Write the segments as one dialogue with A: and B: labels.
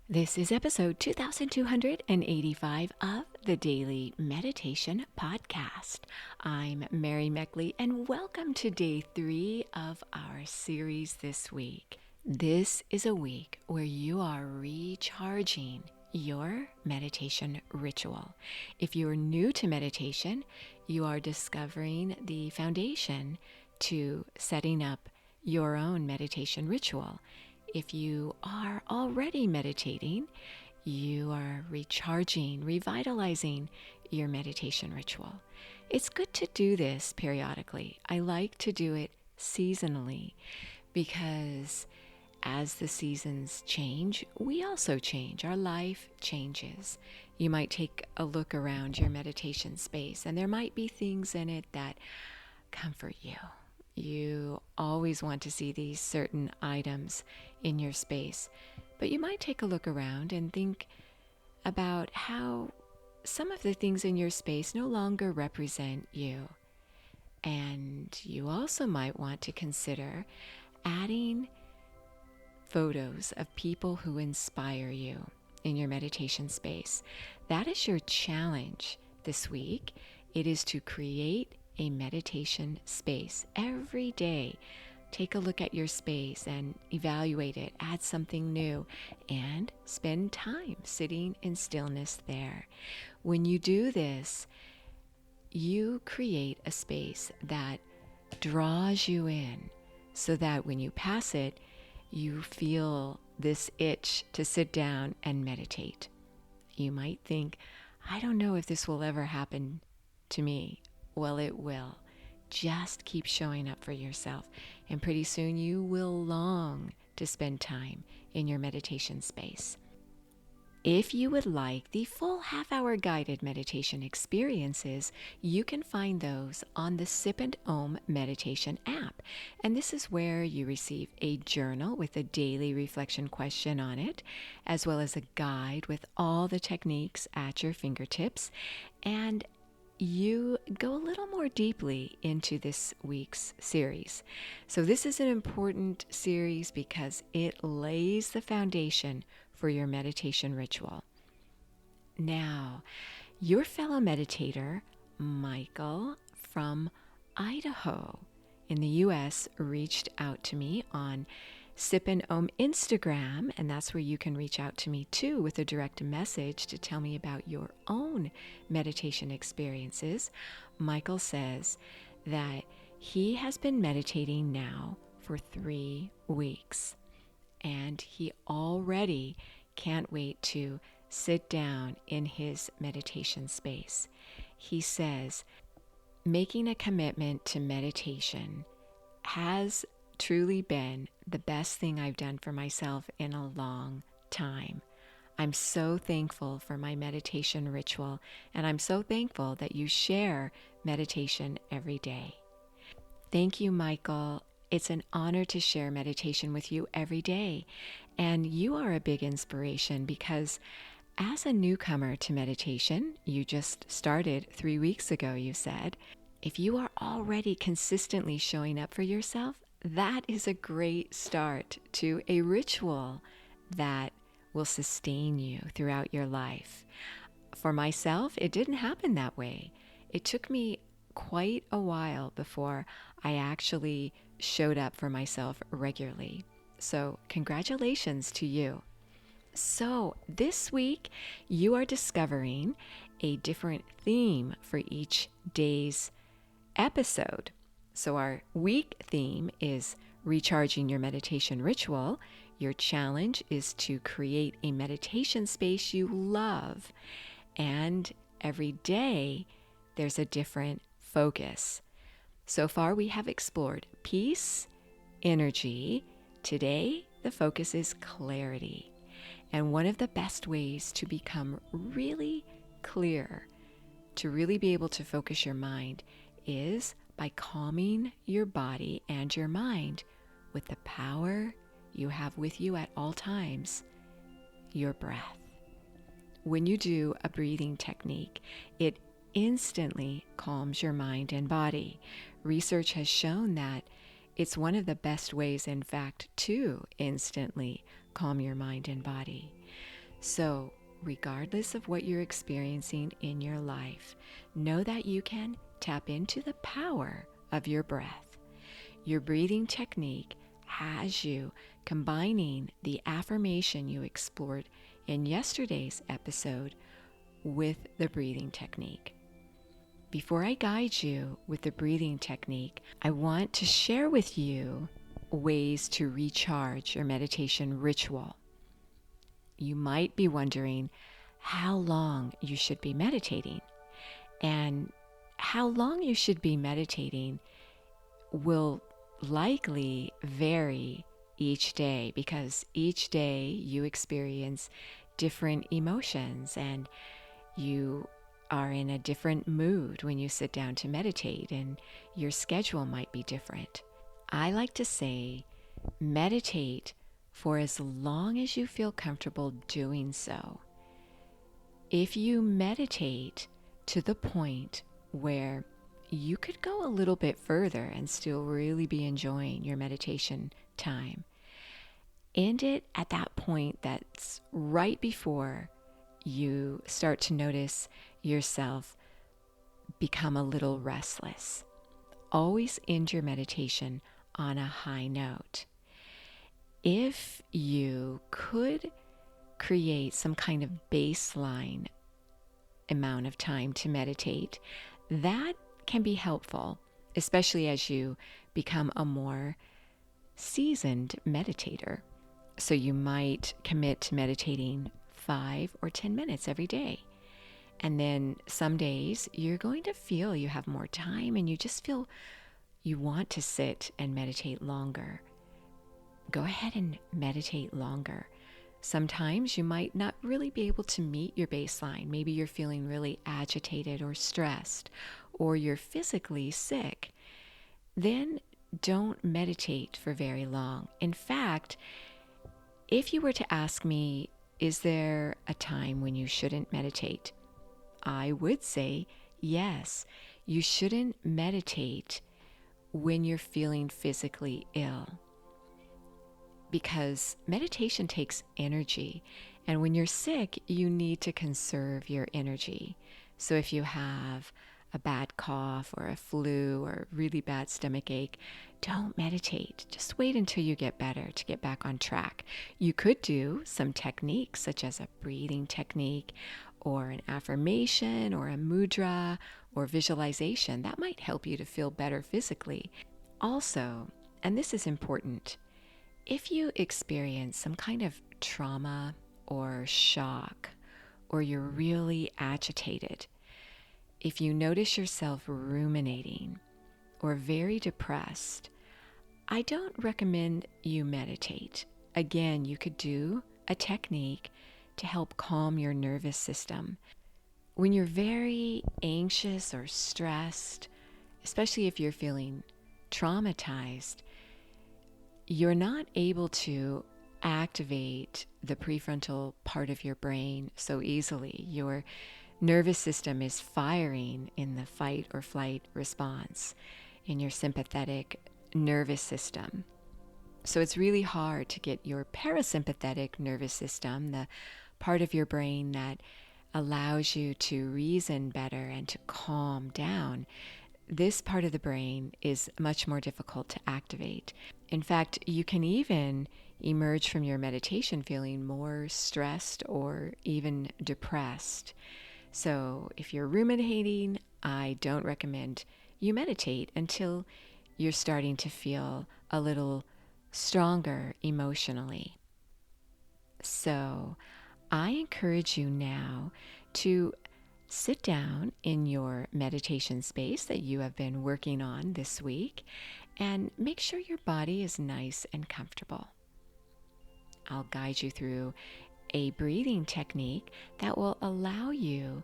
A: This is episode 2285 of the Daily Meditation Podcast. I'm Mary Meckley, and welcome to day 3 of our series this week. This is a week where you are recharging your meditation ritual. If you are new to meditation, you are discovering the foundation to setting up your own meditation ritual. If you are already meditating, you are recharging, revitalizing your meditation ritual. It's good to do this periodically. I like to do it seasonally because as the seasons change, we also change. Our life changes. You might take a look around your meditation space, and there might be things in it that comfort you. You always want to see these certain items in your space, but you might take a look around and think about how some of the things in your space no longer represent you. And you also might want to consider adding photos of people who inspire you in your meditation space. That is your challenge this week. It is to create a meditation space every day. Take a look at your space and evaluate it, add something new, and spend time sitting in stillness there. When you do this, you create a space that draws you in so that when you pass it, you feel this itch to sit down and meditate. You might think, I don't know if this will ever happen to me. Well, it will. Just keep showing up for yourself, and pretty soon you will long to spend time in your meditation space. If you would like the full half-hour guided meditation experiences, you can find those on the Sip and Om meditation app. And this is where you receive a journal with a daily reflection question on it, as well as a guide with all the techniques at your fingertips. And you go a little more deeply into this week's series. So this is an important series because it lays the foundation for your meditation ritual. Now, your fellow meditator, Michael from Idaho in the US, reached out to me on Sip and Om Instagram, and that's where you can reach out to me too with a direct message to tell me about your own meditation experiences. Michael says that he has been meditating now for 3 weeks, and he already can't wait to sit down in his meditation space. He says, making a commitment to meditation has truly been the best thing I've done for myself in a long time. I'm so thankful for my meditation ritual, and I'm so thankful that you share meditation every day. Thank you, Michael. It's an honor to share meditation with you every day, and you are a big inspiration because as a newcomer to meditation, you just started 3 weeks ago, you said. If you are already consistently showing up for yourself, that is a great start to a ritual that will sustain you throughout your life. For myself, it didn't happen that way. It took me quite a while before I actually showed up for myself regularly. So, congratulations to you. So, this week, you are discovering a different theme for each day's episode. So our week theme is recharging your meditation ritual. Your challenge is to create a meditation space you love. And every day there's a different focus. So far we have explored peace, energy. Today the focus is clarity. And one of the best ways to become really clear, to really be able to focus your mind, is by calming your body and your mind with the power you have with you at all times, your breath. When you do a breathing technique, it instantly calms your mind and body. Research has shown that it's one of the best ways, in fact, to instantly calm your mind and body. So, regardless of what you're experiencing in your life, know that you can tap into the power of your breath. Your breathing technique has you combining the affirmation you explored in yesterday's episode with the breathing technique. Before I guide you with the breathing technique, I want to share with you ways to recharge your meditation ritual. You might be wondering how long you should be meditating, and how long you should be meditating will likely vary each day, because each day you experience different emotions and you are in a different mood when you sit down to meditate, and your schedule might be different. I like to say meditate for as long as you feel comfortable doing so. If you meditate to the point where you could go a little bit further and still really be enjoying your meditation time, end it at that point that's right before you start to notice yourself become a little restless. Always end your meditation on a high note. If you could create some kind of baseline amount of time to meditate, that can be helpful, especially as you become a more seasoned meditator. So you might commit to meditating 5 or 10 minutes every day. And then some days you're going to feel you have more time and you just feel you want to sit and meditate longer. Go ahead and meditate longer. Sometimes you might not really be able to meet your baseline. Maybe you're feeling really agitated or stressed, or you're physically sick. Then don't meditate for very long. In fact, if you were to ask me, is there a time when you shouldn't meditate? I would say yes. You shouldn't meditate when you're feeling physically ill, because meditation takes energy, and when you're sick, you need to conserve your energy. So if you have a bad cough or a flu or really bad stomach ache, don't meditate. Just wait until you get better to get back on track. You could do some techniques such as a breathing technique or an affirmation or a mudra or visualization. That might help you to feel better physically. Also, and this is important, if you experience some kind of trauma or shock, or you're really agitated, if you notice yourself ruminating or very depressed, I don't recommend you meditate. Again, you could do a technique to help calm your nervous system. When you're very anxious or stressed, especially if you're feeling traumatized, you're not able to activate the prefrontal part of your brain so easily. Your nervous system is firing in the fight or flight response in your sympathetic nervous system. So it's really hard to get your parasympathetic nervous system, the part of your brain that allows you to reason better and to calm down. This part of the brain is much more difficult to activate. In fact, you can even emerge from your meditation feeling more stressed or even depressed. So if you're ruminating, I don't recommend you meditate until you're starting to feel a little stronger emotionally. So I encourage you now to sit down in your meditation space that you have been working on this week and make sure your body is nice and comfortable. I'll guide you through a breathing technique that will allow you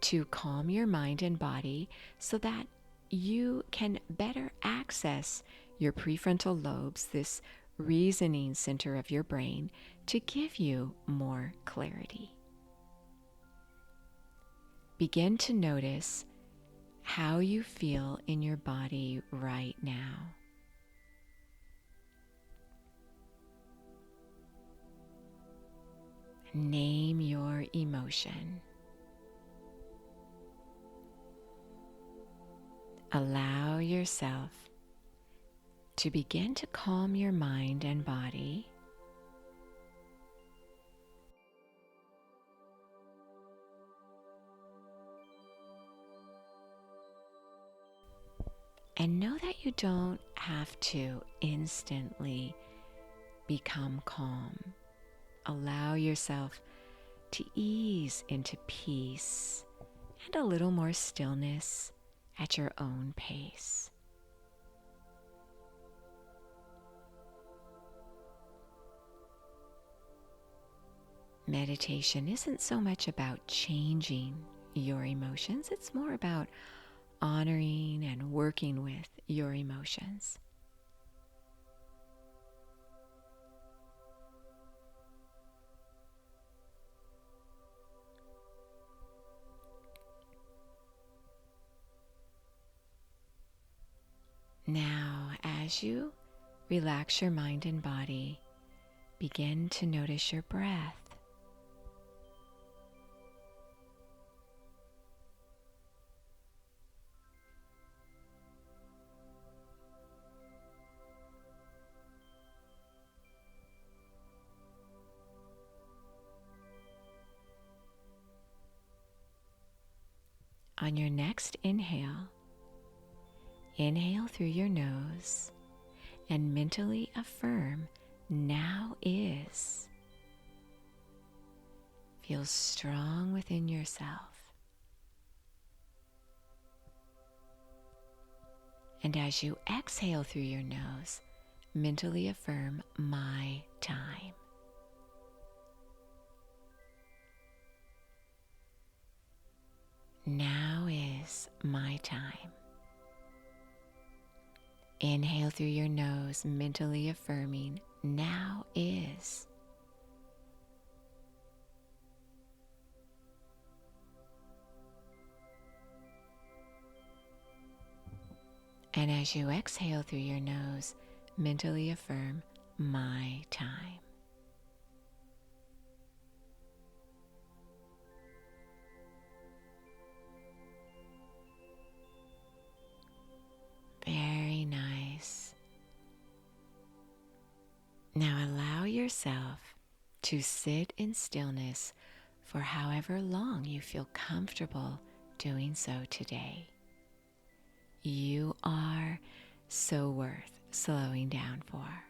A: to calm your mind and body so that you can better access your prefrontal lobes, this reasoning center of your brain, to give you more clarity. Begin to notice how you feel in your body right now. Name your emotion. Allow yourself to begin to calm your mind and body. And know that you don't have to instantly become calm. Allow yourself to ease into peace and a little more stillness at your own pace. Meditation isn't so much about changing your emotions, it's more about honoring and working with your emotions. Now, as you relax your mind and body, begin to notice your breath. On your next inhale, inhale through your nose and mentally affirm, "Now is." Feel strong within yourself. And as you exhale through your nose, mentally affirm, "My time." Now is my time. Inhale through your nose, mentally affirming, "Now is." And as you exhale through your nose, mentally affirm, "My time." Very nice. Now allow yourself to sit in stillness for however long you feel comfortable doing so today. You are so worth slowing down for.